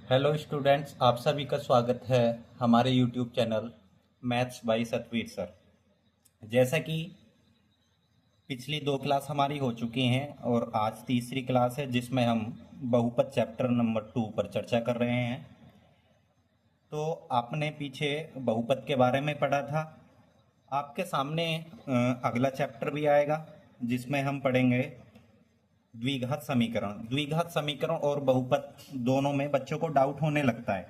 Hello students, आप सभी का स्वागत है हमारे YouTube channel maths by Satveer sir. जैसा कि पिछली 2 क्लास हमारी हो चुकी हैं और आज तीसरी क्लास है जिसमें हम बहुपद चैप्टर नंबर 2 पर चर्चा कर रहे हैं। तो आपने पीछे बहुपद के बारे में पढ़ा था। आपके सामने अगला चैप्टर भी आएगा जिसमें हम पढ़ेंगे द्विघात समीकरण। द्विघात समीकरण और बहुपद दोनों में बच्चों को डाउट होने लगता है,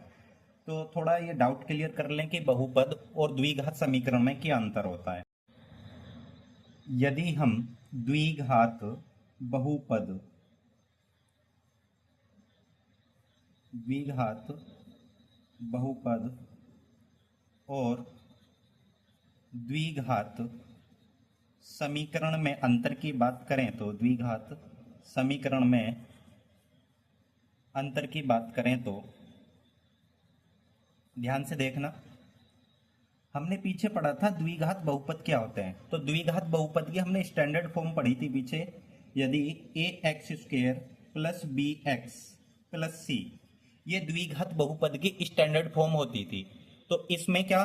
तो थोड़ा ये डाउट क्लियर कर लें कि बहुपद और द्विघात समीकरण में क्या अंतर होता है। यदि हम द्विघात बहुपद द्विघात बहुपद और द्विघात समीकरण में अंतर की बात करें तो द्विघात समीकरण में अंतर की बात करें तो ध्यान से देखना। हमने पीछे पढ़ा था द्विघात बहुपद क्या होते हैं। तो द्विघात बहुपद की हमने स्टैंडर्ड फॉर्म पढ़ी थी पीछे। यदि A X square plus B X plus C, ये द्विघात बहुपद की स्टैंडर्ड फॉर्म होती थी। तो इसमें क्या,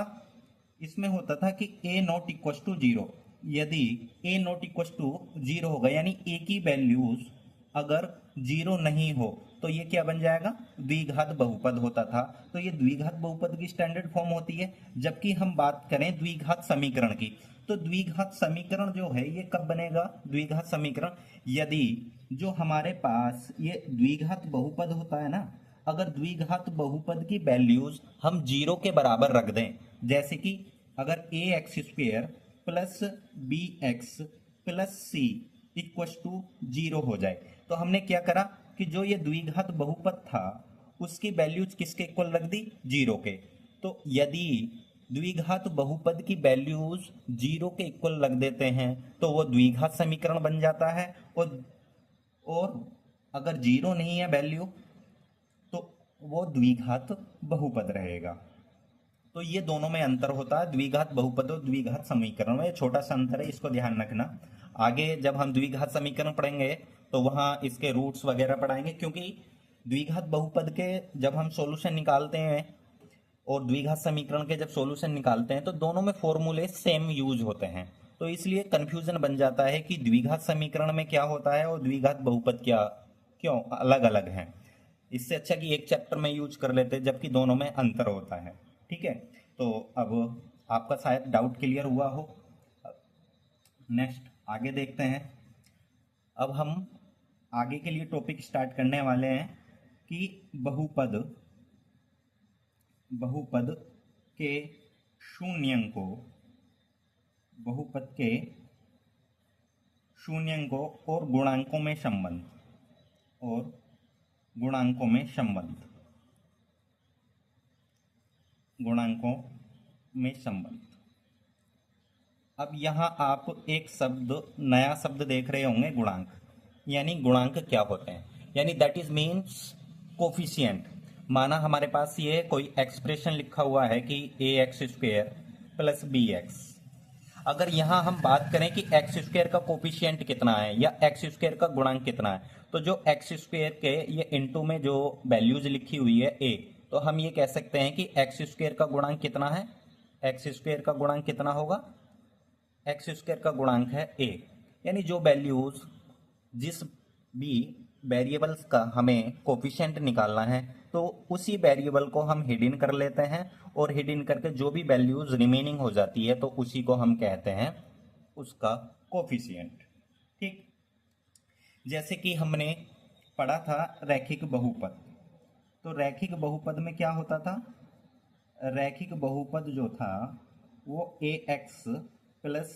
इसमें होता था कि ए नॉट इक्व टू जीरो। यदि ए नॉट इक्व टू जीरो होगा यानी ए की वैल्यूज अगर जीरो नहीं हो तो ये क्या बन जाएगा, द्विघात बहुपद होता था। तो ये द्विघात बहुपद की स्टैंडर्ड फॉर्म होती है। जबकि हम बात करें द्विघात समीकरण की, तो द्विघात समीकरण जो है ये कब बनेगा, द्विघात समीकरण यदि जो हमारे पास ये द्विघात बहुपद होता है ना, अगर द्विघात बहुपद की वैल्यूज हम जीरो के बराबर रख दें, जैसे कि अगर A X square plus B X plus C equal to zero हो जाए, तो हमने क्या करा कि जो ये द्विघात बहुपद था उसकी वैल्यूज किसके इक्वल रख दी, जीरो के। तो यदि द्विघात बहुपद की वैल्यूज जीरो के इक्वल रख देते हैं तो वो द्विघात समीकरण बन जाता है। और अगर जीरो नहीं है वैल्यू तो वो द्विघात बहुपद रहेगा। तो ये दोनों में अंतर होता है, द्विघात बहुपद और द्विघात समीकरण में। छोटा सा अंतर है, इसको ध्यान रखना। आगे जब हम द्विघात समीकरण पढ़ेंगे तो वहां इसके रूट्स वगैरह पढ़ाएंगे, क्योंकि द्विघात बहुपद के जब हम सॉल्यूशन निकालते हैं और द्विघात समीकरण के जब सॉल्यूशन निकालते हैं तो दोनों में फॉर्मूले सेम यूज होते हैं। तो इसलिए कंफ्यूजन बन जाता है कि द्विघात समीकरण में क्या होता है और द्विघात बहुपद क्या क्यों अलग अलग है। इससे अच्छा कि एक चैप्टर में यूज कर लेते हैं जबकि दोनों में अंतर होता है। ठीक है, तो अब आपका शायद डाउट क्लियर हुआ हो। नेक्स्ट आगे देखते हैं। अब हम आगे के लिए टॉपिक स्टार्ट करने वाले हैं कि बहुपद के शून्यंकों बहुपद के शून्यंकों और गुणांकों में संबंध अब यहाँ आप एक शब्द, नया शब्द देख रहे होंगे, गुणांक। यानी गुणांक क्या होते हैं, यानी दैट इज मीन्स कोफिशिएंट। माना हमारे पास ये कोई एक्सप्रेशन लिखा हुआ है कि A X square plus B X. अगर यहाँ हम बात करें कि एक्स स्क्वेयर का कोफिशिएंट कितना है या एक्स स्क्वेयर का गुणांक कितना है, तो जो एक्स स्क्वेयर के ये इनटू में जो वैल्यूज लिखी हुई है ए, तो हम ये कह सकते हैं कि एक्स स्क्वेयर का गुणांक कितना है, एक्स स्क्वेयर का गुणांक कितना होगा, एक्स स्क्वेयर का गुणांक है ए। यानी जो वैल्यूज जिस भी वेरिएबल्स का हमें कोफिशिएंट निकालना है तो उसी वेरिएबल को हम हिडन कर लेते हैं और हिडन करके जो भी वैल्यूज रिमेनिंग हो जाती है तो उसी को हम कहते हैं उसका कोफिशिएंट। ठीक, जैसे कि हमने पढ़ा था रैखिक बहुपद। तो रैखिक बहुपद में क्या होता था, रैखिक बहुपद जो था वो ए एक्स प्लस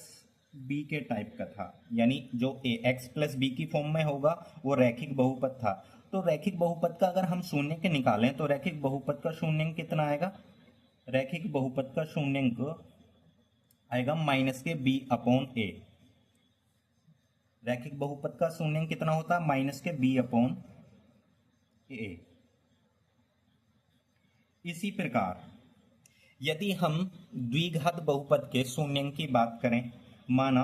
बी के टाइप का था। यानी जो ए एक्स प्लस बी की फॉर्म में होगा वो रैखिक बहुपद था। तो रैखिक बहुपद का अगर हम शून्यंक निकालें तो रैखिक बहुपद का शून्यंक कितना आएगा, रैखिक बहुपद का शून्यंक आएगा माइनस के बी अपॉन ए। रैखिक बहुपद का शून्यंक कितना होता है, माइनस के बी अपॉन ए। इसी प्रकार यदि हम द्विघात बहुपद के शून्यंक की बात करें, माना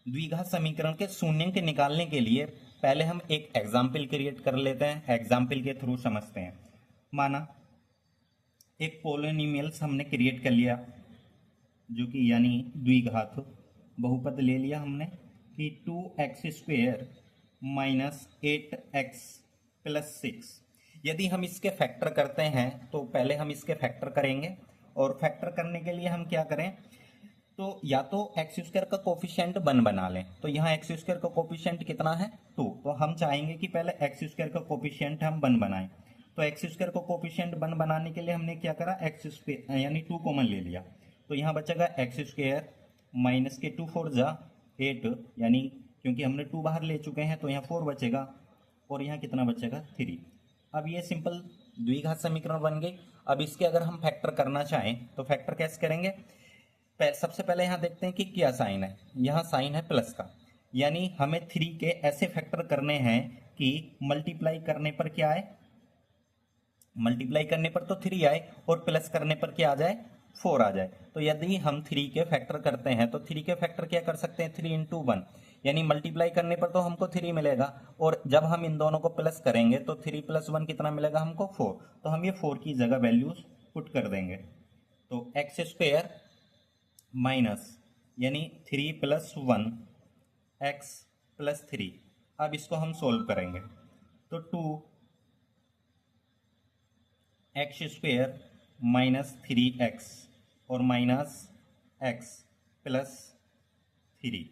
द्विघात समीकरण के शून्यंक निकालने के लिए पहले हम एक एग्जाम्पल क्रिएट कर लेते हैं, एग्जाम्पल के थ्रू समझते हैं। माना एक पोलिनोमियल्स हमने क्रिएट कर लिया, जो कि यानी द्विघात बहुपद ले लिया हमने कि 2x² माइनस 8x प्लस 6। यदि हम इसके फैक्टर करते हैं तो पहले हम इसके फैक्टर करेंगे, और फैक्टर करने के लिए हम क्या करें, तो या तो x² का कोफिशिएंट 1 बना लें। तो यहाँ x² का कोफिशिएंट कितना है 2, तो हम चाहेंगे कि पहले x² का कोफिशिएंट हम 1 बनाएं। तो x² को कोफिशिएंट 1 बनाने के लिए हमने क्या करा, x² यानी 2 कॉमन ले लिया। तो यहाँ बचेगा x² माइनस के 2 4 जा 8, यानी क्योंकि हमने 2 बाहर ले चुके हैं तो यहाँ 4 बचेगा, और यहाँ कितना बचेगा 3। अब ये सिंपल द्विघात समीकरण बन गई। अब इसके अगर हम फैक्टर करना चाहें तो फैक्टर कैसे करेंगे, सबसे पहले यहाँ देखते हैं कि क्या साइन है। यहाँ साइन है प्लस का, यानी हमें 3 के ऐसे फैक्टर करने हैं कि मल्टीप्लाई करने पर क्या आए, मल्टीप्लाई करने पर तो 3 आए और प्लस करने पर क्या आ जाए 4 आ जाए। तो यदि हम 3 के फैक्टर करते हैं तो 3 के फैक्टर क्या कर सकते हैं, 3 इंटू 1, यानी मल्टीप्लाई करने पर तो हमको 3 मिलेगा, और जब हम इन दोनों को प्लस करेंगे तो 3 + 1 कितना मिलेगा हमको 4। तो हम ये 4 की जगह वैल्यूज पुट कर देंगे। तो x² माइनस यानी 3 + 1 x + 3। अब इसको हम सोल्व करेंगे तो 2x² माइनस 3x और माइनस x + 3।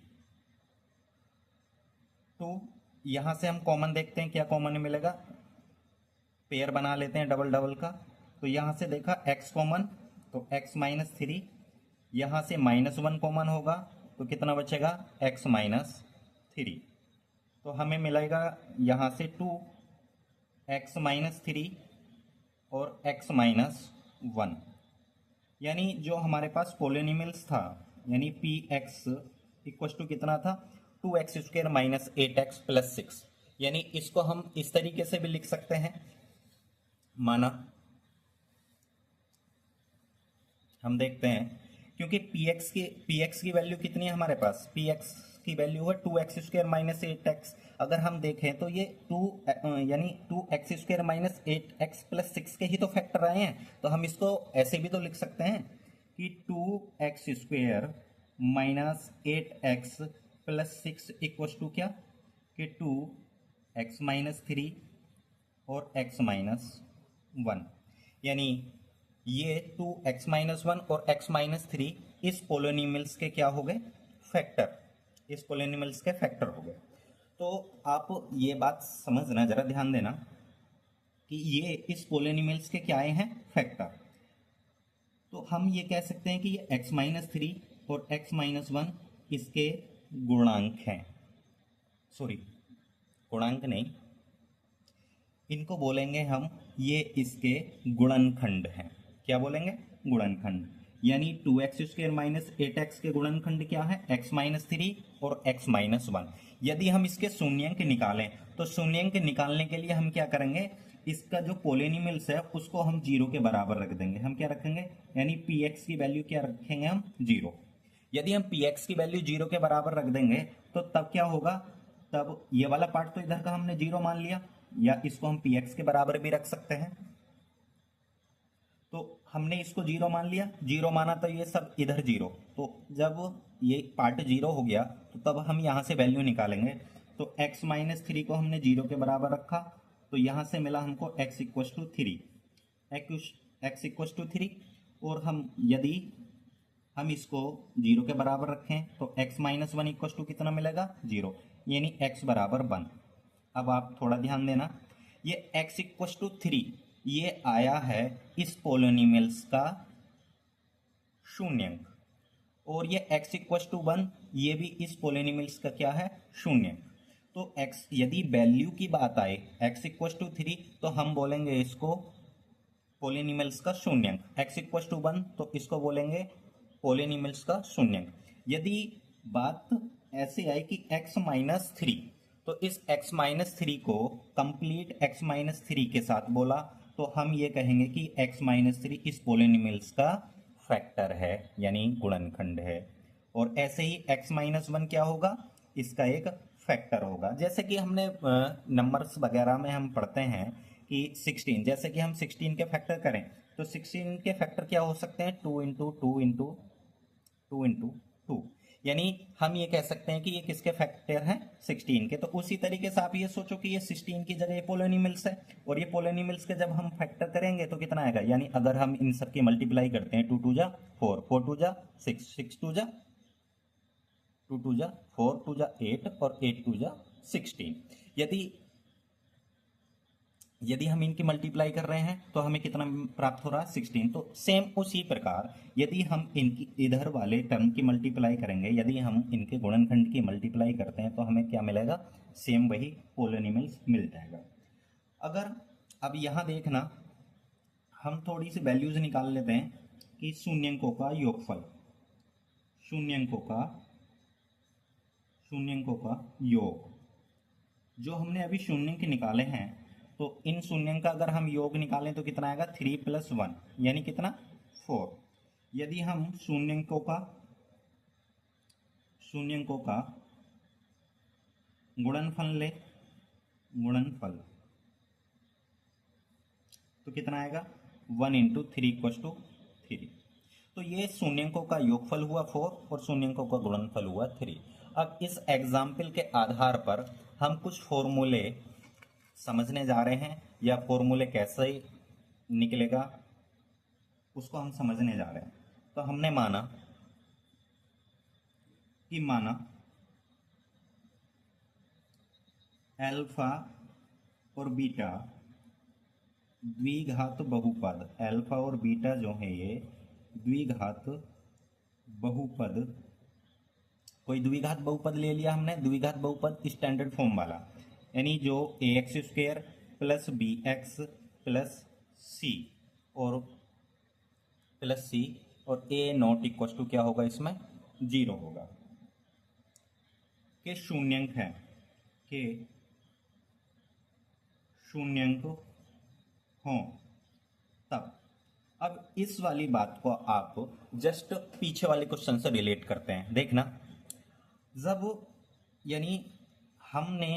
तो यहाँ से हम कॉमन देखते हैं क्या कॉमन मिलेगा, पेयर बना लेते हैं डबल डबल का। तो यहाँ से देखा x कॉमन, तो x - 3, यहाँ से -1 कॉमन होगा तो कितना बचेगा x - 3। तो हमें मिलेगा यहाँ से 2x - 3 और x - 1, यानी जो हमारे पास पोलिनोमियल्स था, यानी px इक्वल टू कितना था 2x² माइनस 8x प्लस 6, यानी इसको हम इस तरीके से भी लिख सकते हैं। माना हम देखते हैं, क्योंकि px की वैल्यू कितनी है हमारे पास, px की वैल्यू है 2x² माइनस 8x। अगर हम देखें तो ये 2 यानी 2x² माइनस 8x प्लस 6 के ही तो फैक्टर आए हैं। तो हम इसको ऐसे भी तो लिख सकते हैं कि 2x² minus 8x plus 6 equal to क्या, कि 2x - 3 और x - 1, यानी ये 2x - 1 और x - 3 इस पोलिनोमियल्स के क्या हो गए, फैक्टर, इस पोलिनोमियल्स के फैक्टर हो गए। तो आप ये बात समझना, जरा ध्यान देना कि ये इस पोलिनोमियल्स के क्या आए हैं, फैक्टर। तो हम ये कह सकते हैं कि ये x - 3 और x - 1 इसके गुणांक हैं, सॉरी गुणांक नहीं, इनको बोलेंगे हम, ये इसके गुणनखंड हैं। क्या बोलेंगे, गुणनखंड। यानी 2x² माइनस 8x के गुणनखंड क्या है, x - 3 और x - 1। यदि हम इसके शून्यंक निकालें तो शून्यंक निकालने के लिए हम क्या करेंगे, इसका जो पोलिनोमियल्स है उसको हम 0 के बराबर रख देंगे। हम क्या रखेंगे, यानी px की वैल्यू क्या रखेंगे हम 0। यदि हम px की वैल्यू 0 के बराबर रख देंगे तो तब क्या होगा, तब ये वाला पार्ट तो इधर का हमने 0 मान लिया, या इसको हम px के बराबर भी रख सकते हैं। तो हमने इसको 0 मान लिया, 0 माना तो ये सब इधर 0। तो जब ये पार्ट 0 हो गया तो तब हम यहाँ से वैल्यू निकालेंगे। तो x - 3 को हमने 0 के बराबर रखा, तो यहाँ से मिला हमको x = 3, x = 3। और हम यदि हम इसको 0 के बराबर रखें तो x - 1 इक्वल टू कितना मिलेगा 0, यानी x = 1। अब आप थोड़ा ध्यान देना, ये x = 3 ये आया है इस पोलिनोमियल्स का शून्यंक, और ये x = 1 ये भी इस पोलिनोमियल्स का क्या है, शून्यंक। तो x यदि वैल्यू की बात आए x = 3 तो हम बोलेंगे इसको पोलिनोमियल्स का शून्यंक, x = 1 तो इसको बोलेंगे पोलिनोमियल्स का शून्यंक। यदि बात ऐसे आई कि x - 3, तो इस x - 3 को कंप्लीट x - 3 के साथ बोला तो हम ये कहेंगे कि x - 3 इस पोलिनोमियल्स का फैक्टर है, यानी गुणनखंड है। और ऐसे ही x - 1 क्या होगा, इसका एक फैक्टर होगा। जैसे कि हमने नंबर्स वगैरह में हम पढ़ते हैं कि 16, जैसे कि हम 16 के फैक्टर करें तो 16 के फैक्टर क्या हो सकते हैं, 2 इंटू 2 इंटू 2 इंटू 2, यानी हम ये कह सकते हैं कि ये किसके फैक्टर हैं, 16 के। तो उसी तरीके से आप ये सोचो कि ये 16 की जगह ये पोलोनिमल्स है, और ये पोलोनिमल्स के जब हम फैक्टर करेंगे तो कितना आएगा, यानी अगर हम इन सब की मल्टीप्लाई करते हैं, 2 2 जा 4, 4 2 जा 6, 6 2 जा 2 2 जा 4, 2 जा 8 और 8 2 जा 16। यदि हम इनकी मल्टीप्लाई कर रहे हैं तो हमें कितना प्राप्त हो रहा है, 16। तो सेम उसी प्रकार यदि हम इनकी इधर वाले टर्म की मल्टीप्लाई करेंगे, यदि हम इनके गुणनखंड की मल्टीप्लाई करते हैं तो हमें क्या मिलेगा, सेम वही पोलोनिमल्स मिल जाएगा। अगर अब यहाँ देखना, हम थोड़ी सी वैल्यूज निकाल लेते हैं कि शून्यंकों का योगफल, शून्यंकों का योग, जो हमने अभी शून्यंक निकाले हैं, तो इन शून्यंक का अगर हम योग निकालें तो कितना आएगा, 3 + 1 यानी कितना, 4। यदि हम शून्यंकों का गुणनफल ले, गुणनफल, तो कितना आएगा, 1 × 3 = 3। तो ये शून्यंकों का योगफल हुआ 4 और शून्यंकों का गुणनफल हुआ 3। अब इस एग्जाम्पल के आधार पर हम कुछ फॉर्मूले समझने जा रहे हैं, या फॉर्मूले कैसे निकलेगा उसको हम समझने जा रहे हैं। तो हमने माना अल्फा और बीटा द्विघात बहुपद, अल्फा और बीटा जो है ये द्विघात बहुपद, कोई द्विघात बहुपद ले लिया हमने, द्विघात बहुपद स्टैंडर्ड फॉर्म वाला, यानी जो ax² + bx + c और a नॉट इक्वल टू क्या होगा, इसमें 0 होगा, के शून्यंक है, के शून्यंक हों तब। अब इस वाली बात को आप जस्ट पीछे वाले क्वेश्चन से रिलेट करते हैं। देखना, जब यानी हमने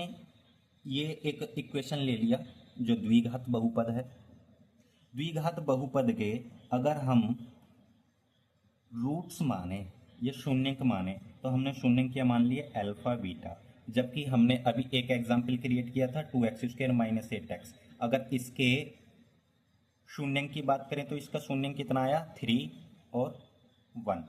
ये एक इक्वेशन ले लिया जो द्विघात बहुपद है, द्विघात बहुपद के अगर हम रूट्स माने या शून्यंक माने तो हमने शून्यंक क्या मान लिए, अल्फा बीटा, जबकि हमने अभी एक एग्जाम्पल क्रिएट किया था 2x² - 8x। अगर इसके शून्यंक की बात करें तो इसका शून्यंक कितना आया, 3 और 1।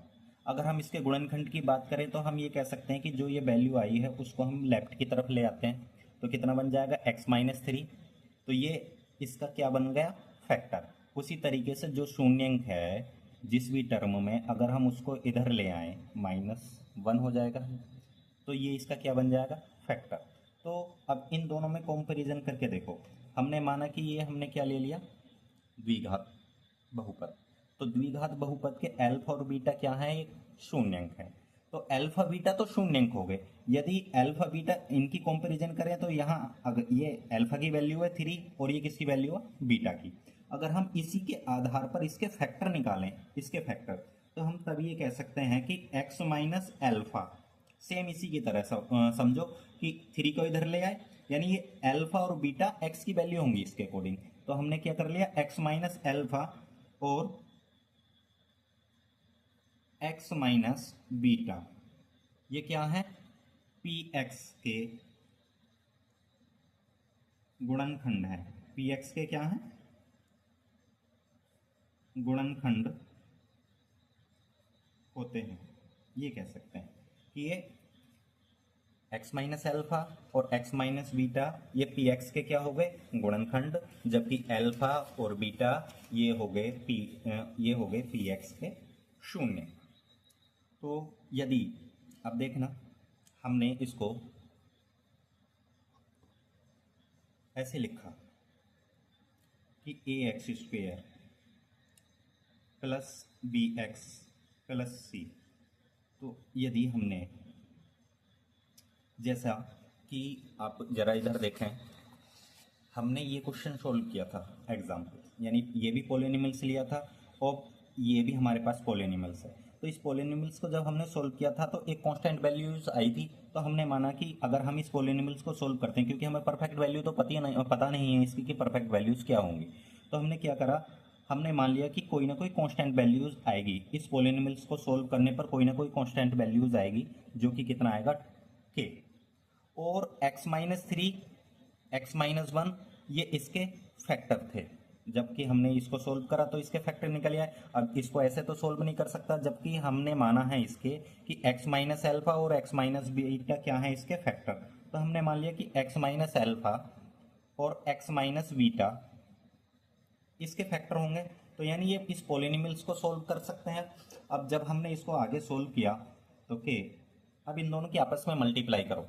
अगर हम इसके गुणनखंड की बात करें तो हम ये कह सकते हैं कि जो ये वैल्यू आई है उसको हम लेफ्ट की तरफ ले आते हैं, तो कितना बन जाएगा, x - 3। तो ये इसका क्या बन गया, फैक्टर। उसी तरीके से जो शून्यंक है जिस भी टर्म में अगर हम उसको इधर ले आए, -1 हो जाएगा, तो ये इसका क्या बन जाएगा, फैक्टर। तो अब इन दोनों में कंपैरिजन करके देखो, हमने माना कि ये हमने क्या ले लिया, द्विघात बहुपद। तो द्विघात बहुपद के अल्फा और बीटा क्या है, एक शून्यंक है। तो अल्फा बीटा तो शून्यंक हो गए। यदि अल्फा बीटा इनकी कंपैरिजन करें तो यहाँ अगर ये अल्फा की वैल्यू है 3 और ये किसकी वैल्यू है, बीटा की। अगर हम इसी के आधार पर इसके फैक्टर निकालें, इसके फैक्टर, तो हम तब ये कह सकते हैं कि x - अल्फा, सेम इसी की तरह समझो कि 3 को इधर ले आए, यानी ये अल्फा और बीटा x की वैल्यू होंगी इसके अकॉर्डिंग। तो हमने क्या कर लिया, x - अल्फा और x - बीटा, ये क्या है, px के गुणनखंड है, px के क्या है, गुणनखंड होते हैं। ये कह सकते हैं कि ये x - अल्फा और x - बीटा ये px के क्या हो गए, गुणनखंड, जबकि अल्फा और बीटा ये हो गए px के शून्य। तो यदि अब देखना, हमने इसको ऐसे लिखा कि ax² + bx + c, तो यदि हमने, जैसा कि आप जरा इधर देखें, हमने ये क्वेश्चन सॉल्व किया था एग्जाम्पल, यानी ये भी पोलिनोमियल्स लिया था और ये भी हमारे पास पोलिनोमियल्स है। तो तो इस पॉलिनोमियल्स को जब हमने सोल्व किया था तो एक कांस्टेंट वैल्यूज आई थी, तो हमने माना कि अगर हम इस पॉलिनोमियल्स को सोल्व करते हैं, क्योंकि हमें परफेक्ट वैल्यू तो पता नहीं है इसकी कि परफेक्ट वैल्यूज क्या होंगी, तो हमने क्या करा, हमने मान लिया कि कोई ना कोई कांस्टेंट वैल्यूज आएगी इस पॉलिनोमियल्स को सोल्व करने पर, कोई ना कोई कांस्टेंट वैल्यूज आएगी जो कि कितना आएगा के, और x-3 x-1 ये इसके फैक्टर थे। जबकि हमने इसको सोल्व करा तो इसके फैक्टर निकल आए। अब इसको ऐसे तो सोल्व नहीं कर सकता, जबकि हमने माना है इसके कि x माइनस एल्फा और x माइनस बीटा क्या है इसके फैक्टर, तो हमने मान लिया कि x माइनस एल्फा और x माइनस बीटा इसके फैक्टर होंगे, तो यानी ये इस पॉलिनोमियल्स को सोल्व कर सकते हैं। अब जब हमने इसको आगे सोल्व किया तो के, अब इन दोनों की आपस में मल्टीप्लाई करो,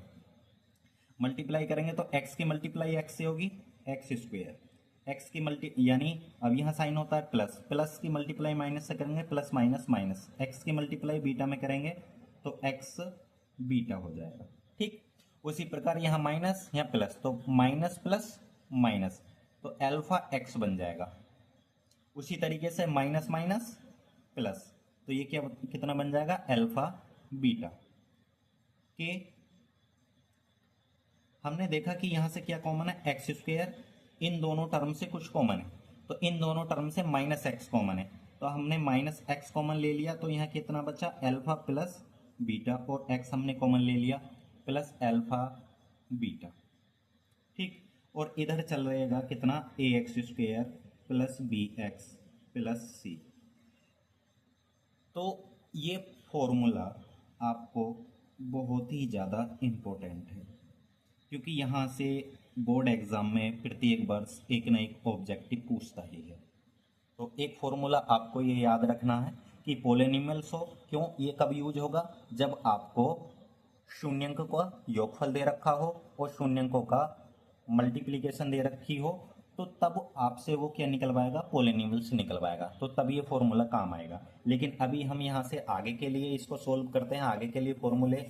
मल्टीप्लाई करेंगे तो x की मल्टीप्लाई x से होगी एक्स स्क्वेयर, एक्स की मल्टी यानी अब यहाँ साइन होता है प्लस, प्लस की मल्टीप्लाई माइनस से करेंगे प्लस माइनस माइनस, एक्स की मल्टीप्लाई बीटा में करेंगे तो एक्स बीटा हो जाएगा। ठीक, उसी प्रकार यहाँ माइनस यहाँ प्लस, तो माइनस प्लस माइनस तो एल्फा एक्स बन जाएगा। उसी तरीके से माइनस माइनस प्लस, तो ये क्या कितना बन जाएगा एल्फा बीटा के। हमने देखा कि यहाँ से क्या कॉमन है एक्स स्क्वेयर, इन दोनों टर्म से कुछ कॉमन है, तो इन दोनों टर्म से माइनस एक्स कॉमन है, तो हमने माइनस एक्स कॉमन ले लिया, तो यहाँ कितना बचा एल्फा प्लस बीटा, और एक्स हमने कॉमन ले लिया प्लस एल्फा बीटा। ठीक, और इधर चल रहेगा कितना A X square plus B X plus C. तो ये फॉर्मूला आपको बहुत ही ज़्यादा इम्पोर्टेंट है, क्योंकि यहाँ से बोर्ड एग्जाम में प्रत्येक वर्ष एक न एक ऑब्जेक्टिव पूछता ही है। तो एक फॉर्मूला आपको ये याद रखना है कि पॉलिनोमियल्स हो क्यों, ये कब यूज होगा, जब आपको शून्यंक का योगफल दे रखा हो और शून्यंकों का मल्टीप्लिकेशन दे रखी हो, तो तब आपसे वो क्या निकलवाएगा पॉलिनोमियल्स निकलवाएगा, तो तब ये फॉर्मूला काम आएगा। लेकिन अभी हम यहाँ से आगे के लिए इसको सोल्व करते हैं, आगे के लिए फॉर्मूले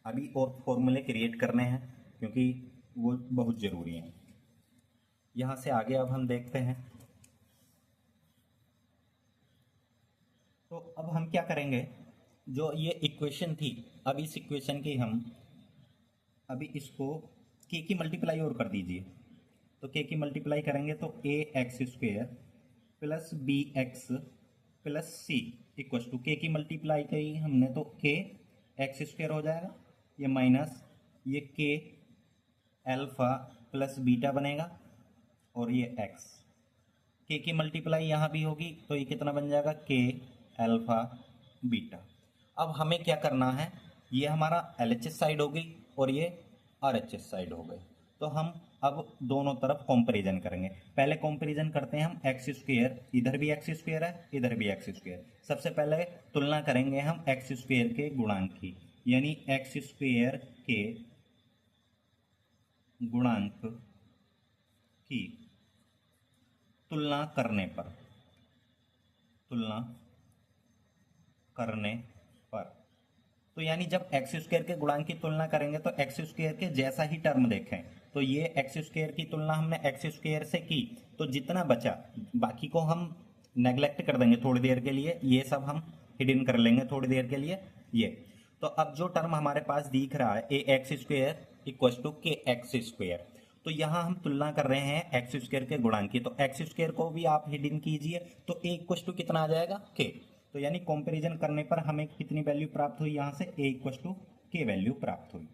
अभी और फॉर्मूले क्रिएट करने हैं क्योंकि वो बहुत ज़रूरी हैं। यहाँ से आगे अब हम देखते हैं, तो अब हम क्या करेंगे, जो ये इक्वेशन थी, अब इस इक्वेशन की हम अभी इसको के की मल्टीप्लाई और कर दीजिए, तो के की मल्टीप्लाई करेंगे तो A X square plus B X plus C equal to के की मल्टीप्लाई करी हमने तो के एक्स स्क्वेयर हो जाएगा, ये माइनस ये के एल्फा प्लस बीटा बनेगा और ये एक्स, के की मल्टीप्लाई यहाँ भी होगी तो ये कितना बन जाएगा के एल्फा बीटा। अब हमें क्या करना है, ये हमारा एलएचएस साइड होगी और ये आरएचएस साइड हो गई, तो हम अब दोनों तरफ कंपैरिजन करेंगे। पहले कंपैरिजन करते हैं हम एक्स स्क्वेयर, इधर भी एक्स स्क्वेयर है इधर भी एक्स स्क्वेयर, सबसे पहले तुलना करेंगे हम एक्स स्क्वेयर के गुणांक की, यानी एक्स स्क्वेयर के गुणांक की तुलना करने पर तो यानी जब एक्स स्क्वायर के गुणांक की तुलना करेंगे तो एक्स स्क्वायर के जैसा ही टर्म देखें, तो ये एक्स स्क्वायर की तुलना हमने एक्स स्क्वायर से की, तो जितना बचा बाकी को हम नेग्लेक्ट कर देंगे थोड़ी देर के लिए, ये सब हम हिडन कर लेंगे थोड़ी देर के लिए ये। तो अब जो टर्म हमारे पास दिख रहा है ए एक्स स्क्वायर इक्वल टू के एक्स स्क्वायर, तो यहाँ हम तुलना कर रहे हैं एक्स स्क्वायर के गुणांक की, तो एक्स स्क्वायर को भी आप हिडन कीजिए, तो ए इक्वल टू कितना आ जाएगा के, तो यानी कंपैरिजन करने पर हमें कितनी वैल्यू प्राप्त हुई, यहाँ से ए इक्वल टू के वैल्यू प्राप्त हुई।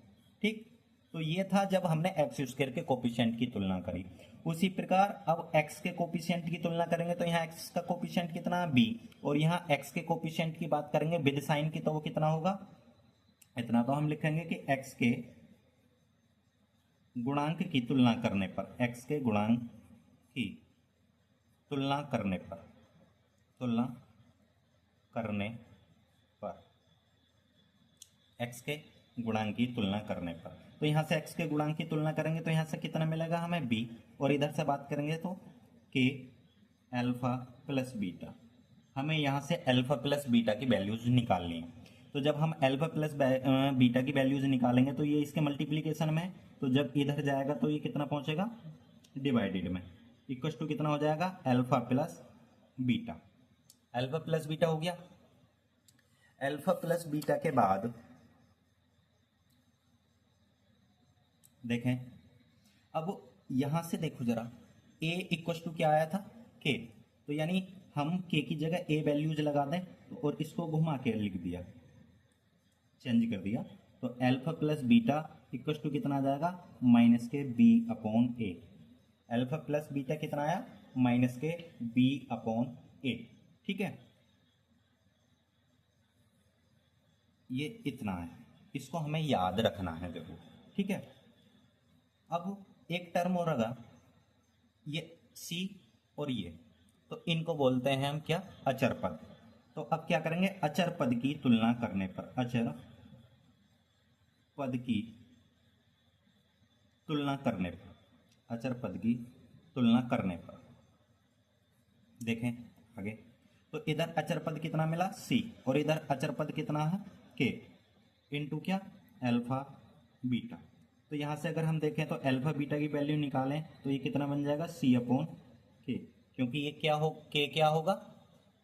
ठीक, तो ये था जब हमने एक्स स्क्वायर के कोफिशिएंट की तुलना करी। उसी प्रकार अब एक्स के कोफिशिएंट की तुलना करेंगे तो यहाँ एक्स का कोफिशिएंट कितना बी, और यहाँ एक्स के कोफिशिएंट की बात करेंगे विद साइन की, तो वो कितना होगा इतना, तो हम लिखेंगे कि एक्स के गुणांक की तुलना करने पर, एक्स के गुणांक की तुलना करने पर एक्स के गुणांक की तुलना करने पर, तो यहाँ से एक्स के गुणांक की तुलना करेंगे तो यहाँ से कितना मिलेगा हमें बी, और इधर से बात करेंगे तो के एल्फा प्लस बीटा, हमें यहाँ से एल्फा प्लस बीटा की वैल्यूज निकालनी है। तो जब हम एल्फा प्लस बीटा की वैल्यूज निकालेंगे तो ये इसके मल्टीप्लीकेशन में, तो जब इधर जाएगा तो ये कितना पहुंचेगा डिवाइडेड में, इक्वल टू कितना हो जाएगा alpha plus beta, alpha plus beta हो गया। अल्फा प्लस बीटा के बाद देखें, अब यहां से देखो जरा, a इक्वल टू क्या आया था, k, तो यानी हम k की जगह a वैल्यूज लगा दें और इसको घुमा के लिख दिया, चेंज कर दिया, तो alpha plus beta equal to कितना आ जाएगा, माइनस के b upon a। Alpha plus beta कितना आया, माइनस के b अपॉन a। ठीक है, ये इतना है, इसको हमें याद रखना है देखो। ठीक है, अब एक टर्म और रहा, ये c और ये, तो इनको बोलते हैं हम क्या, अचर पद। तो अब क्या करेंगे, अचर पद की तुलना करने पर, अचर पद की तुलना करने पर, अचर पद की तुलना करने पर देखें आगे, तो इधर अचर पद कितना मिला, c, और इधर अचर पद कितना है, k, इंटू क्या, अल्फा बीटा। तो यहाँ से अगर हम देखें तो अल्फा बीटा की वैल्यू निकालें तो ये कितना बन जाएगा, c अपॉन k, क्योंकि ये क्या हो, k क्या होगा,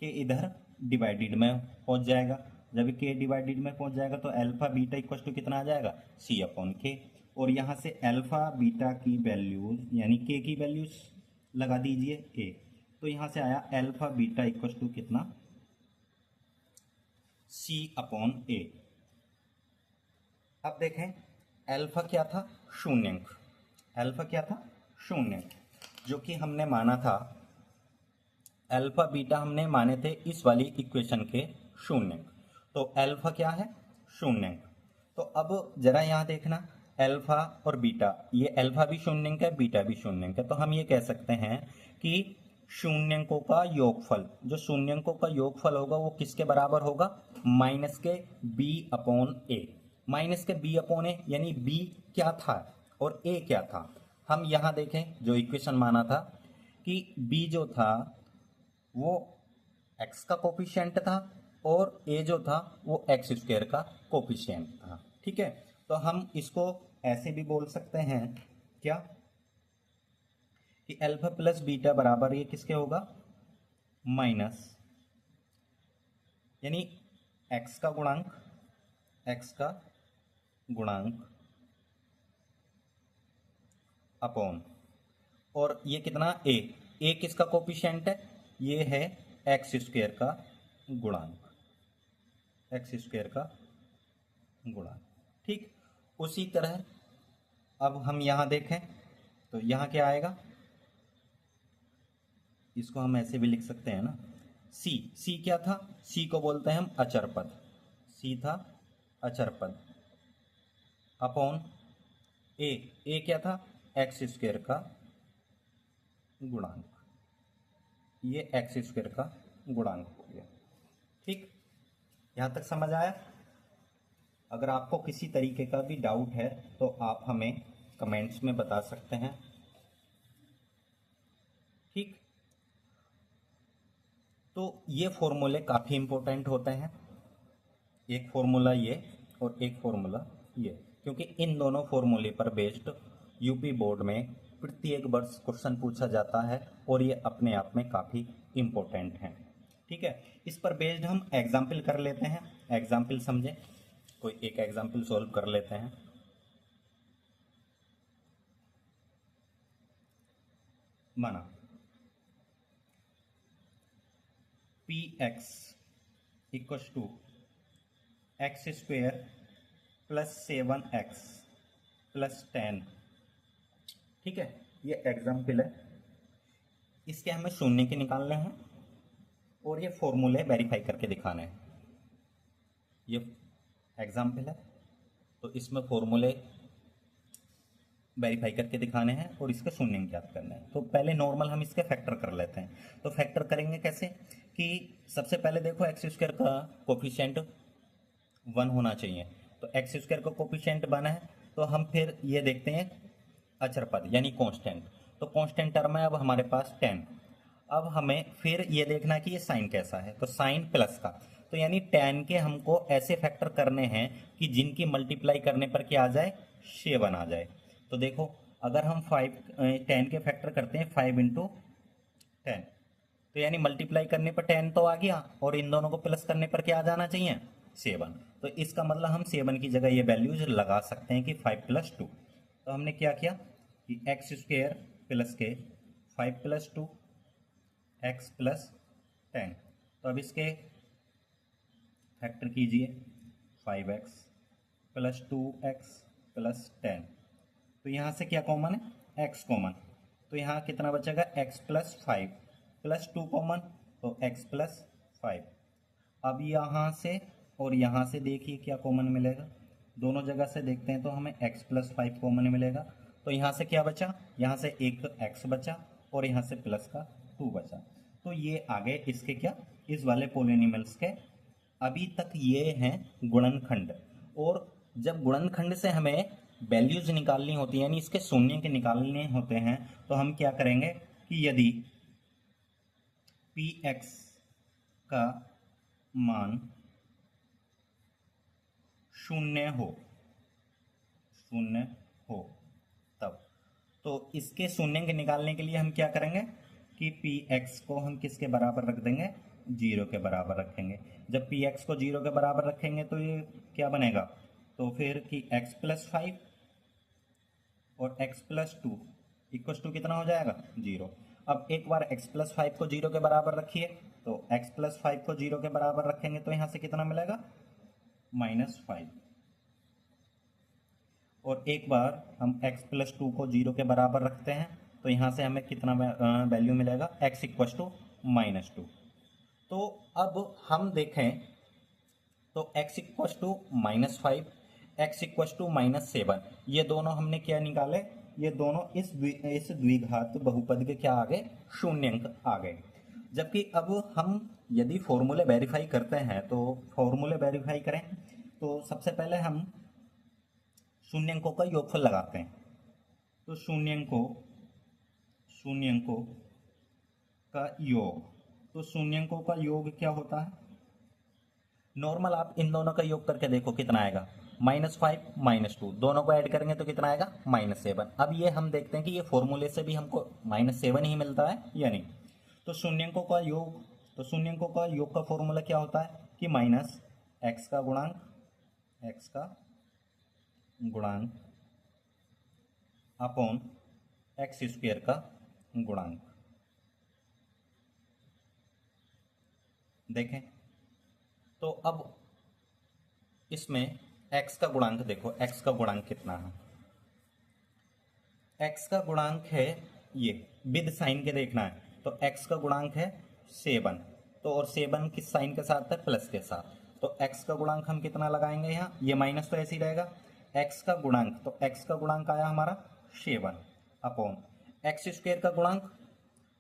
k इधर डिवाइडेड में पहुंच जाएगा, जब k डिवाइडेड में पहुंच जाएगा तो अल्फा बीटा इक्वल टू कितना आ जाएगा, c अपॉन k, और यहाँ से अल्फा बीटा की वैल्यूज यानी k की वैल्यूज लगा दीजिए a, तो यहाँ से आया अल्फा बीटा इक्वल टू कितना, c अपॉन a। अब देखें, अल्फा क्या था, शून्यंक, अल्फा क्या था, शून्यंक, जो कि हमने माना था, अल्फा बीटा हमने माने थे इस वाली इक्वेशन के शून्यंक, तो अल्फा क्या है, शून्यंक। तो अब जरा यहाँ देखना, अल्फा और बीटा, ये अल्फा भी शून्यंक है, बीटा भी शून्यंक है, तो हम ये कह सकते हैं कि शून्यंकों का योगफल, जो शून्यंकों का योगफल होगा वो किसके बराबर होगा, माइनस के b अपॉन a। माइनस के b अपॉन a यानी b क्या था और a क्या था। हम यहाँ देखें, जो इक्वेशन माना था कि b जो था वो x का कोफिशिएंट था और a जो था वो x स्क्वायर का कोफिशिएंट था। ठीक है, तो हम इसको ऐसे भी बोल सकते हैं क्या, कि अल्फा प्लस बीटा बराबर ये किसके होगा, माइनस, यानी x का गुणांक, x का गुणांक अपॉन, और ये कितना, a किसका कोफिशिएंट है, ये है x स्क्वायर का गुणांक, x स्क्वायर का गुणांक। ठीक, उसी तरह अब हम यहां देखें तो यहां क्या आएगा, इसको हम ऐसे भी लिख सकते हैं ना, c क्या था, c को बोलते हैं हम अचर पद, c था अचर पद, अपॉन a क्या था, x स्क्वायर का गुणांक, ये x स्क्वायर का गुणांक हो गया। ठीक, यहां तक समझ आया। अगर आपको किसी तरीके का भी डाउट है तो आप हमें कमेंट्स में बता सकते हैं। ठीक, तो ये फॉर्मूले काफ़ी इंपॉर्टेंट होते हैं, एक फॉर्मूला ये और एक फॉर्मूला ये, क्योंकि इन दोनों फॉर्मूले पर बेस्ड यूपी बोर्ड में प्रत्येक वर्ष क्वेश्चन पूछा जाता है और ये अपने आप में काफ़ी इंपॉर्टेंट हैं। ठीक है, इस पर बेस्ड हम एग्जाम्पल कर लेते हैं, एग्जाम्पल समझें, कोई एक एग्जाम्पल सॉल्व कर लेते हैं। माना P x equal to x square plus 7x plus 10। ठीक है, ये एग्जाम्पल है, इसके हमें शून्य के निकालने हैं और ये फॉर्मूले वेरीफाई करके दिखाने हैं। ये एग्जाम्पल है तो इसमें फॉर्मूले वेरीफाई करके दिखाने हैं और इसके शून्य ज्ञात करने हैं। तो पहले नॉर्मल हम इसके फैक्टर कर लेते हैं। तो फैक्टर करेंगे कैसे, कि सबसे पहले देखो एक्स स्क्वायर का कोफिशिएंट 1 होना चाहिए, तो एक्स स्क्वायर का कोफिशिएंट 1 है, तो हम फिर ये देखते हैं अचर पद यानी कांस्टेंट, तो कांस्टेंट टर्म है अब हमारे पास 10। अब हमें फिर ये देखना है कि ये साइन कैसा है, तो साइन प्लस का, तो यानी 10 के हमको ऐसे फैक्टर करने हैं कि जिनकी मल्टीप्लाई करने पर क्या आ जाए, 7 आ जाए। तो देखो अगर हम 10 के फैक्टर करते हैं 5 इंटू 10, तो यानी मल्टीप्लाई करने पर 10 तो आ गया और इन दोनों को प्लस करने पर क्या आ जाना चाहिए, 7। तो इसका मतलब हम 7 की जगह ये वैल्यूज लगा सकते हैं कि 5 + 2। तो हमने क्या किया कि एक्स स्क्वेयर प्लस के 5 + 2 एक्स प्लस 10। तो अब इसके फैक्टर कीजिए 5x प्लस 2x प्लस 10। तो यहाँ से क्या कॉमन है, x कॉमन। तो यहाँ कितना बचेगा, x प्लस 5 प्लस 2 कॉमन, तो x प्लस 5। अब यहाँ से और यहाँ से देखिए क्या कॉमन मिलेगा, दोनों जगह से देखते हैं तो हमें x प्लस 5 कॉमन मिलेगा। तो यहाँ से क्या बचा, यहाँ से एक x बचा और यहाँ से प्लस का 2 बचा। तो ये आगे इसके क्या, इस वाले पोलिनोमियल्स के अभी तक ये हैं गुणनखंड। और जब गुणनखंड से हमें वैल्यूज निकालनी होती है, यानी इसके शून्य के निकालने होते हैं, तो हम क्या करेंगे कि यदि px का मान शून्य हो तब, तो इसके शून्य के निकालने के लिए हम क्या करेंगे कि px को हम किसके बराबर रख देंगे, 0 के बराबर रखेंगे। जब px को 0 के बराबर रखेंगे तो ये क्या बनेगा, तो फिर कि x प्लस 5 और x प्लस 2 इक्वस टू कितना हो जाएगा, 0। अब एक बार x प्लस 5 को 0 के बराबर रखिए, तो x प्लस 5 को 0 के बराबर रखेंगे तो यहाँ से कितना मिलेगा, -5। और एक बार हम x प्लस 2 को 0 के बराबर रखते हैं तो यहाँ से हमें कितना वैल्यू मिलेगा, x इक्वस टू -2। तो अब हम देखें तो x equals to -5, x equals to -7, ये दोनों हमने क्या निकाले, ये दोनों इस द्विघात बहुपद के क्या आ गए, शून्यंक आ गए। जबकि अब हम यदि फॉर्मूले वेरीफाई करते हैं, तो फॉर्मूले वेरीफाई करें तो सबसे पहले हम शून्यंकों का योगफल लगाते हैं। तो शून्यंकों का योग, तो शून्यंकों का योग क्या होता है, नॉर्मल आप इन दोनों का योग करके देखो कितना आएगा, -5 -2, दोनों को ऐड करेंगे तो कितना आएगा, -7। अब ये हम देखते हैं कि ये फॉर्मूले से भी हमको -7 ही मिलता है या नहीं। तो शून्यंकों का योग, तो शून्यंकों का योग का फॉर्मूला क्या होता है कि -x का गुणांक अपॉन एक्स स्क्वायर का गुणांक। देखें तो अब इसमें x का गुणांक देखो, x का गुणांक कितना है, x का गुणांक है ये, विद साइन के देखना है, तो x का गुणांक है 7। तो और 7 किस साइन के साथ है, प्लस के साथ। तो x का गुणांक हम कितना लगाएंगे यहाँ, ये माइनस तो ऐसे ही रहेगा, x का गुणांक, तो x का गुणांक आया हमारा 7 अपॉन एक्स स्क्वायर का गुणांक,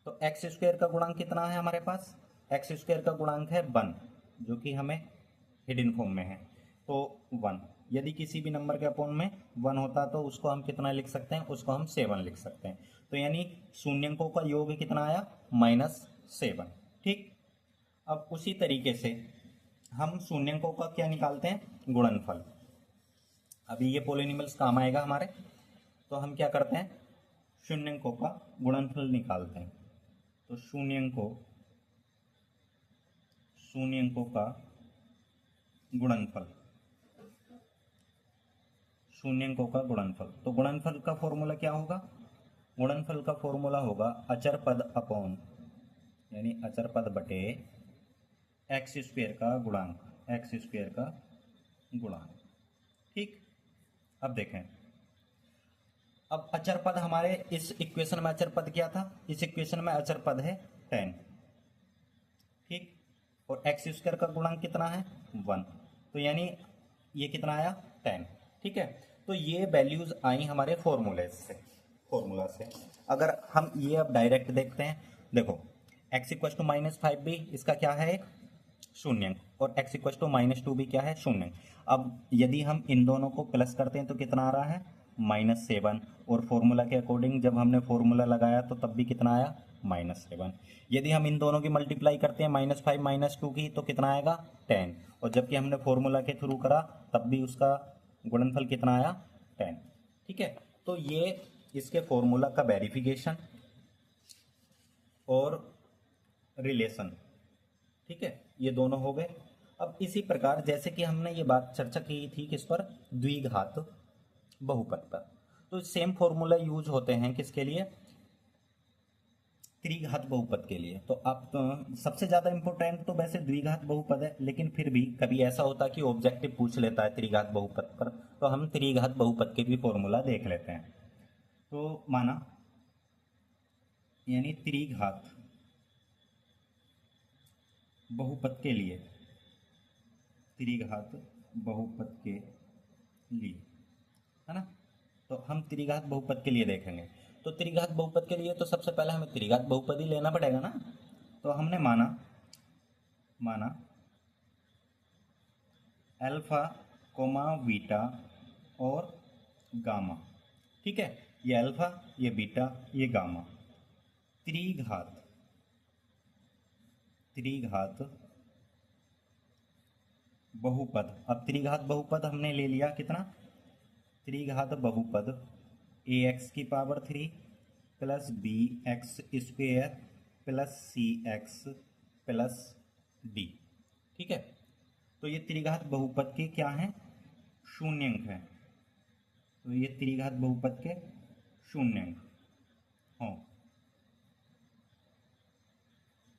तो एक्स स्क्वायर का गुणांक कितना है हमारे पास, एक्स स्क्वायर का गुणांक है 1, जो कि हमें हिडन फॉर्म में है, तो 1। यदि किसी भी नंबर के अपॉन में 1 होता तो उसको हम कितना लिख सकते हैं, उसको हम 7 लिख सकते हैं। तो यानी शून्यंकों का योग कितना आया, -7। ठीक, अब उसी तरीके से हम शून्यंकों का क्या निकालते हैं, गुणनफल। अभी ये पोलिनोमियल्स काम आएगा हमारे, तो हम क्या करते हैं, शून्यंकों का गुणनफल निकालते हैं। तो शून्यंकों का गुणनफल, शून्यंकों का गुणनफल, तो गुणनफल का फॉर्मूला क्या होगा, गुणनफल का फॉर्मूला होगा अचर पद अपॉन, यानी अचर पद बटे एक्स स्क्वायर का गुणांक। ठीक, अब देखें, अब अचर पद हमारे इस इक्वेशन में अचर पद क्या था, इस इक्वेशन में अचर पद है 10। ठीक, और एक्स स्क्वायर का गुणांक कितना है, 1, तो यानी ये कितना आया, 10। ठीक है, तो ये वैल्यूज आई हमारे फॉर्मूला से। अगर हम ये अब डायरेक्ट देखते हैं, देखो x इक्वल टू -5 भी इसका क्या है, एक शून्यंक, और x इक्वल टू -2 भी क्या है, शून्यंक। अब यदि हम इन दोनों को प्लस करते हैं तो कितना आ रहा है, -7, और फॉर्मूला के अकॉर्डिंग जब हमने फॉर्मूला लगाया तो तब भी कितना आया, -7। यदि हम इन दोनों की मल्टीप्लाई करते हैं -5 -2 की, तो कितना आएगा, 10, और जबकि हमने फॉर्मूला के थ्रू करा तब भी उसका गुणनफल कितना आया, 10। ठीक है, तो ये इसके फॉर्मूला का वेरिफिकेशन और रिलेशन, ठीक है, ये दोनों हो गए। अब इसी प्रकार जैसे कि हमने ये बात चर्चा की थी किस पर, द्विघात बहुपद पर, तो सेम फॉर्मूला यूज होते हैं किसके लिए, त्रिघात बहुपद के लिए। तो आप सबसे ज्यादा इंपॉर्टेंट तो वैसे द्विघात बहुपद है, लेकिन फिर भी कभी ऐसा होता है कि ऑब्जेक्टिव पूछ लेता है त्रिघात बहुपद पर, तो हम त्रिघात बहुपद के भी फॉर्मूला देख लेते हैं। तो माना यानी त्रिघात बहुपद के लिए, त्रिघात बहुपद के लिए, है ना, तो हम त्रिघात बहुपद के लिए देखेंगे। तो त्रिघात बहुपद के लिए तो सबसे पहले हमें त्रिघात बहुपद ही लेना पड़ेगा ना। तो हमने माना माना अल्फा कोमा बीटा और गामा, ठीक है, ये अल्फा ये बीटा ये गामा, त्रिघात त्रिघात बहुपद। अब त्रिघात बहुपद हमने ले लिया कितना, त्रिघात बहुपद ए एक्स की power 3 plus B X square plus C X plus D, ठीक है। तो ये त्रिघात बहुपद के क्या हैं, शून्यंक हैं। तो ये त्रिघात बहुपद के शून्यंक हों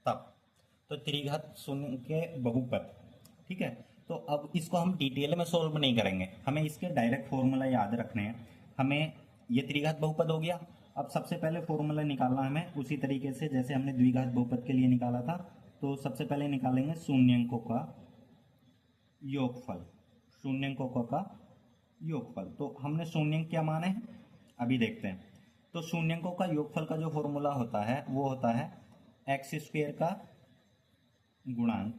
तब, तो त्रिघात शून्य के बहुपद, ठीक है। तो अब इसको हम डिटेल में सोल्व नहीं करेंगे, हमें इसके डायरेक्ट फॉर्मूला याद रखने हैं। हमें ये त्रिघात बहुपद हो गया। अब सबसे पहले फॉर्मूला निकालना है हमें उसी तरीके से जैसे हमने द्विघात बहुपद के लिए निकाला था। तो सबसे पहले निकालेंगे शून्यंकों का योगफल, शून्यंकों का योगफल। तो हमने शून्यंक क्या माने हैं अभी देखते हैं। तो शून्यंकों का योगफल का जो फॉर्मूला होता है वो होता है एक्स स्क्वेयर का गुणांक,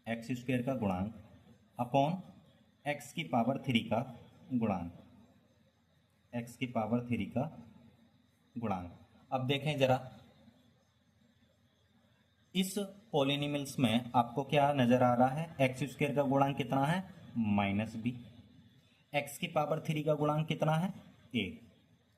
एक्स स्क्वेयर का गुणांक अपॉन एक्स की पावर 3 का गुणांक, एक्स की पावर 3 का गुणांक। अब देखें जरा इस पॉलिनोमियल्स में आपको क्या नजर आ रहा है, एक्स स्क्वेयर का गुणांक कितना है माइनस बी, एक्स की पावर 3 का गुणांक कितना है ए,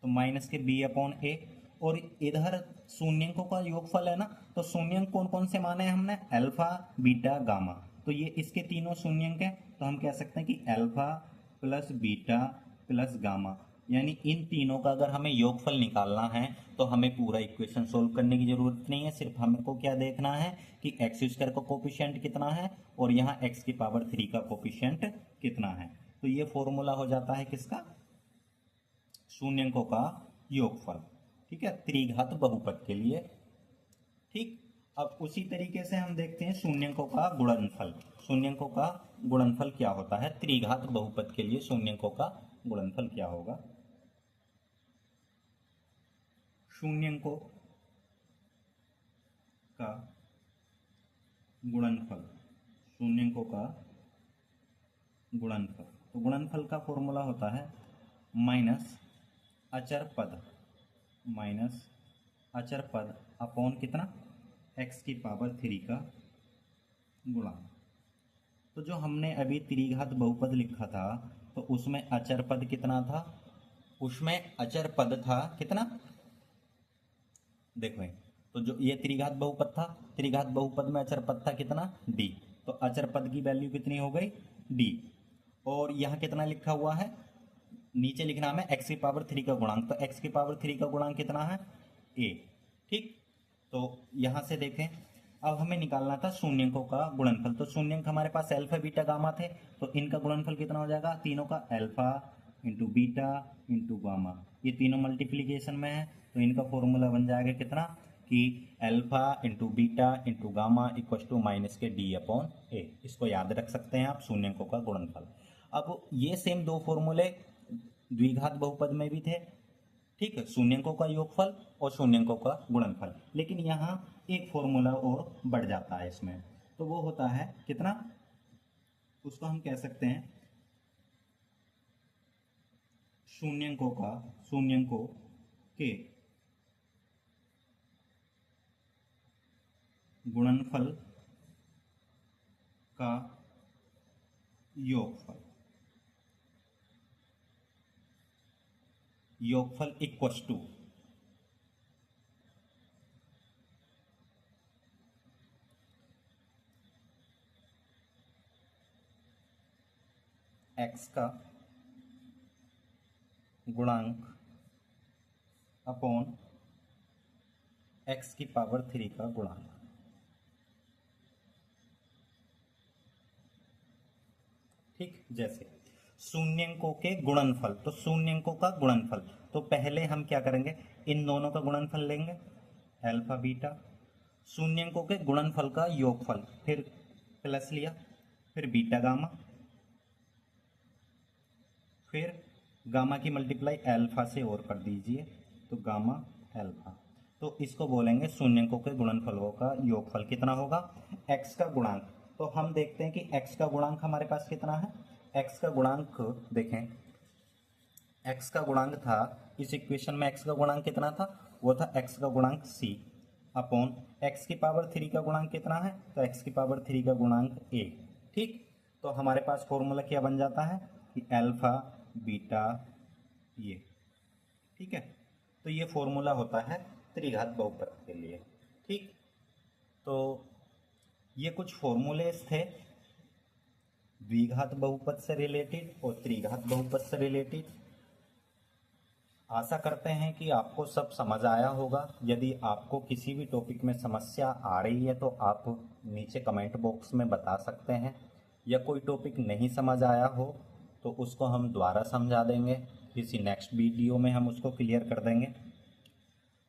तो माइनस के बी अपॉन ए, और इधर शून्यंकों का योगफल है ना। तो शून्यंक कौन कौन से माने हमने, अल्फा बीटा गामा, तो ये इसके तीनों शून्यंक हैं। तो हम कह सकते हैं कि alpha plus beta plus gamma, यानी इन तीनों का अगर हमें योगफल निकालना है तो हमें पूरा इक्वेशन सोल्व करने की जरूरत नहीं है, सिर्फ हमको क्या देखना है कि एक्स स्क्वायर का कोफिशिएंट कितना है और यहाँ एक्स की पावर 3 का कोफिशिएंट कितना है। तो ये फॉर्मूला हो जाता है किसका, शून्यंकों का योगफल, ठीक है, त्रिघात बहुपद के लिए। ठीक, अब उसी तरीके से हम देखते हैं शून्यंकों का गुणनफल। शून्यंकों का गुणनफल क्या होता है त्रिघात बहुपद के लिए, शून्यंकों का गुणनफल क्या होगा, शून्यंकों का गुणनफल, शून्यंकों का गुणनफल। तो गुणनफल का फॉर्मूला होता है माइनस अचर पद, माइनस अचर पद अपॉन कितना, एक्स की पावर 3 का गुणांक। तो जो हमने अभी त्रिघात बहुपद लिखा था तो उसमें अचर पद कितना था, उसमें अचर पद था कितना, देखो तो जो ये त्रिघात बहुपद था, त्रिघात बहुपद में अचर पद था कितना डी, तो अचर पद की वैल्यू कितनी हो गई डी, और यहाँ कितना लिखा हुआ है, नीचे लिखना हमें एक्स की पावर 3 का गुणांक, तो एक्स की पावर 3 का गुणांक कितना है ए, ठीक। तो यहाँ से देखें अब हमें निकालना था शून्यंकों का गुणनफल। तो शून्यंक हमारे पास अल्फा बीटा गामा थे, तो इनका गुणनफल कितना हो जाएगा, तीनों का alpha into beta into gamma, ये तीनों मल्टीप्लीकेशन में है, तो इनका फॉर्मूला बन जाएगा कितना कि alpha into beta into gamma equal to minus के डी अपॉन ए। इसको याद रख सकते हैं आप, शून्यंकों का गुणनफल। अब ये सेम दो फॉर्मूले द्विघात बहुपद में भी थे, ठीक है, शून्यंकों का योगफल और शून्यंकों का गुणनफल, लेकिन यहाँ एक फॉर्मूला और बढ़ जाता है इसमें, तो वो होता है कितना, उसको हम कह सकते हैं शून्यंकों के गुणनफल का योगफल, योगफल इक्वस टू एक्स का गुणांक अपॉन एक्स की पावर 3 का गुणांक। ठीक, जैसे शून्यंकों के गुणनफल, तो शून्यंकों का गुणनफल, तो पहले हम क्या करेंगे, इन दोनों का गुणनफल लेंगे अल्फा बीटा, शून्यंकों के गुणनफल का योगफल, फिर प्लस लिया, फिर बीटा गामा, फिर गामा की मल्टीप्लाई अल्फा से और कर दीजिए, तो गामा अल्फा। तो इसको बोलेंगे शून्यंकों के गुणनफलों का योगफल। कितना होगा, एक्स का गुणांक। तो हम देखते हैं कि एक्स का गुणांक हमारे पास कितना है। एक्स का गुणांक देखें, एक्स का गुणांक था, इस इक्वेशन में एक्स का गुणांक कितना था, वो था एक्स का गुणांक सी अपॉन एक्स की पावर 3 का गुणांक कितना है, तो एक्स की पावर 3 का गुणांक ए। ठीक, तो हमारे पास फॉर्मूला क्या बन जाता है कि अल्फा बीटा ये। ठीक है, तो ये फॉर्मूला होता है त्रिघात बहुपद के लिए। ठीक, तो ये कुछ फॉर्मूलेस थे द्विघात बहुपद से रिलेटेड और त्रिघात बहुपद से रिलेटेड। आशा करते हैं कि आपको सब समझ आया होगा। यदि आपको किसी भी टॉपिक में समस्या आ रही है तो आप नीचे कमेंट बॉक्स में बता सकते हैं, या कोई टॉपिक नहीं समझ आया हो तो उसको हम दोबारा समझा देंगे, किसी नेक्स्ट वीडियो में हम उसको क्लियर कर देंगे।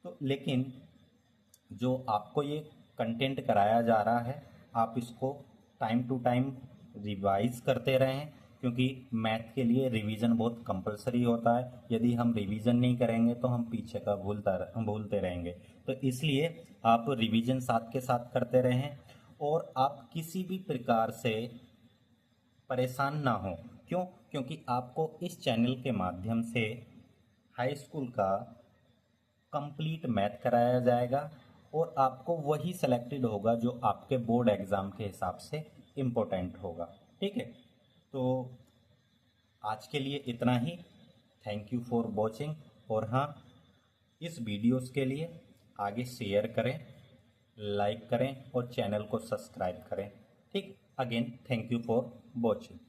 तो लेकिन जो आपको ये कंटेंट कराया जा रहा है, आप इसको टाइम टू टाइम रिवाइज करते रहें, क्योंकि मैथ के लिए रिवीजन बहुत कंपलसरी होता है। यदि हम रिवीजन नहीं करेंगे तो हम पीछे का भूलते रहेंगे। तो इसलिए आप रिवीजन साथ के साथ करते रहें, और आप किसी भी प्रकार से परेशान ना हो। क्यों, क्योंकि आपको इस चैनल के माध्यम से हाई स्कूल का कंप्लीट मैथ कराया जाएगा, और आपको वही सेलेक्टेड होगा जो आपके बोर्ड एग्ज़ाम के हिसाब से इम्पोर्टेंट होगा। ठीक है, तो आज के लिए इतना ही। Thank you for watching. और हाँ, इस वीडियोस के लिए आगे शेयर करें, लाइक करें और चैनल को सब्सक्राइब करें। ठीक, again thank you for watching.